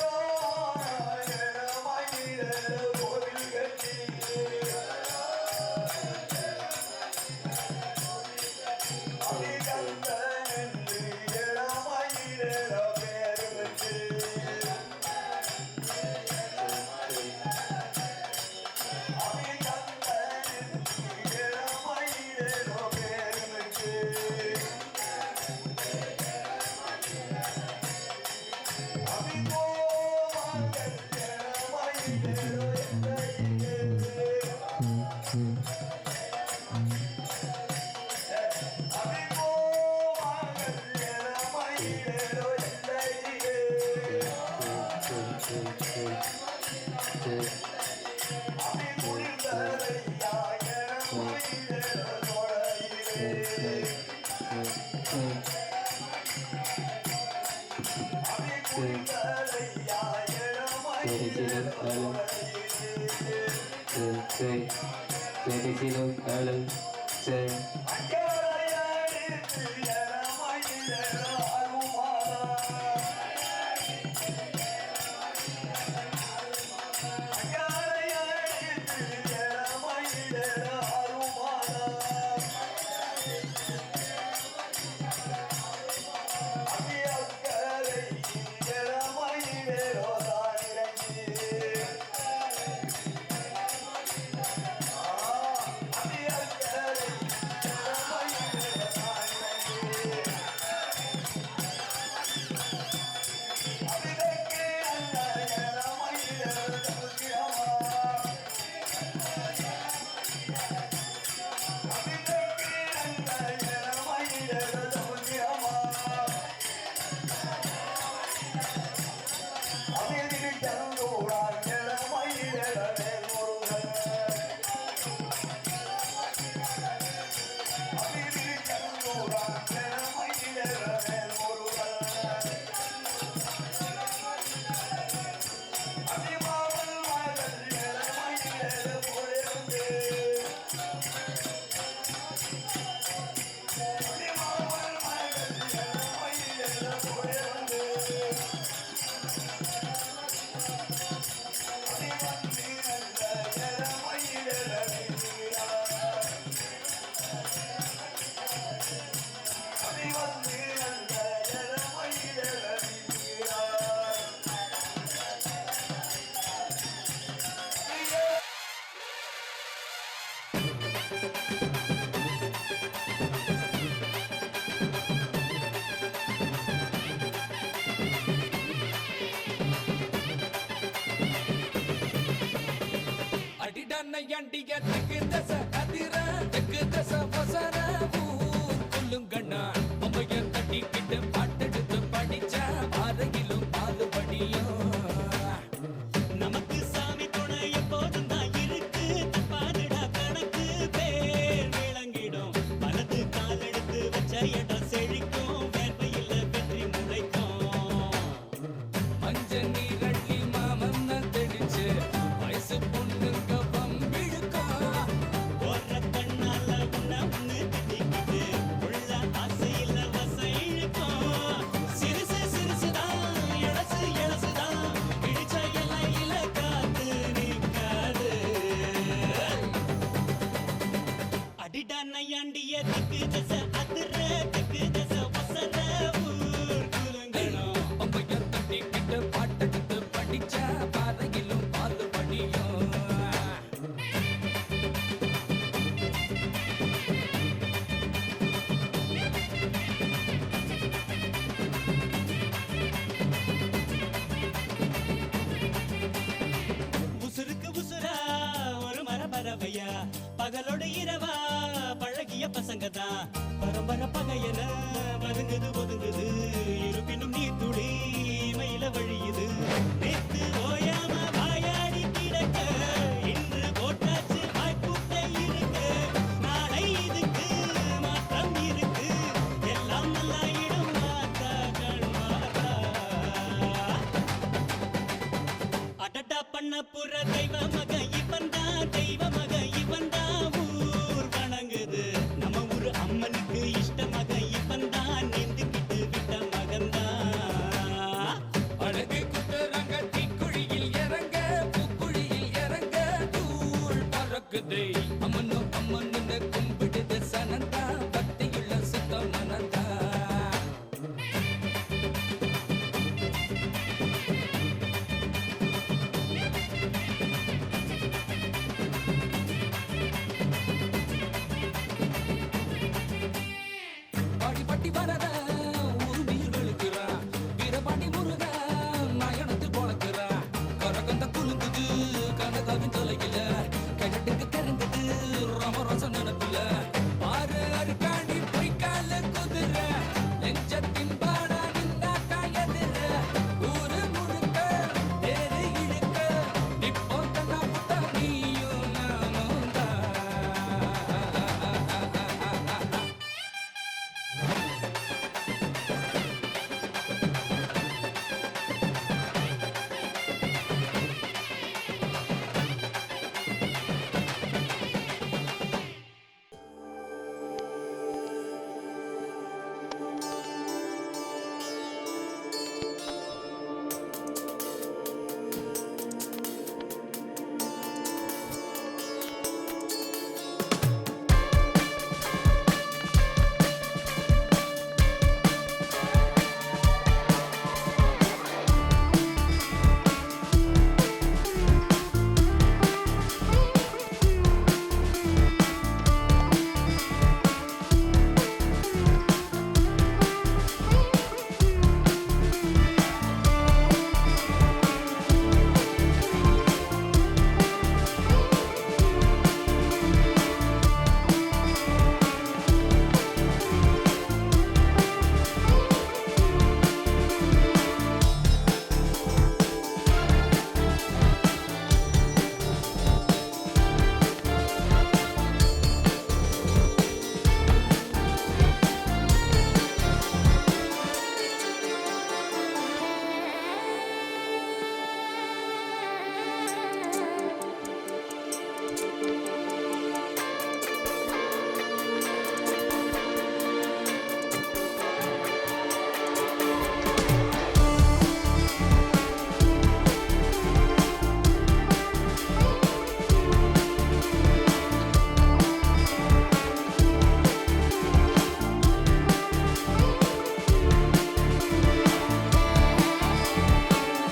அடிய தெக்கு தச அதிர தெக்கு தச வசர கொல்லுங்கண்ணா பொம்மைய தட்டிக்கிட்டு பாட்டெடுத்து படிச்ச பாறையிலும் பாலுபடியும் நமக்கு சாமி துணை எப்போதும் தான் இருக்கு தப்பாடுடா கணக்கு பேர் விளங்கிடும் வலது கால் எடுத்து வச்ச இடம் செழிக்கும் வேர்வையில் வெற்றி முளைக்கும் மஞ்ச நீரள்ளி மாமன் தெளிச்சு வயசு பொண்ணுங்க பாட்டெடுத்து படிச்ச பாதையிலும் பால் படியும் உசுருக்கு உசுரா ஒரு மரபரவையா பகலோடு இரவா பழகிய பசங்க தான் பரம்பர பகையன பதுங்குது ஒதுங்குது இருப்பினும் நீ துளி மயில வழியுது நேத்து ஓயாம வாயாடி கிடக்க இன்று போட்டாச்சு வாய்ப்புட்டை இருக்கு நாளை இதுக்கு மாற்றம் இருக்கு எல்லாம் நல்லா இடம் மாத்தா கண்மாத்தா அடடா பண்ண புற தெய்வ மக இவன் தான் தெய்வ மக இவன் தான் ஊர் வணங்குது நம்ம ஊர் அம்மனுக்கு இஷ்டம்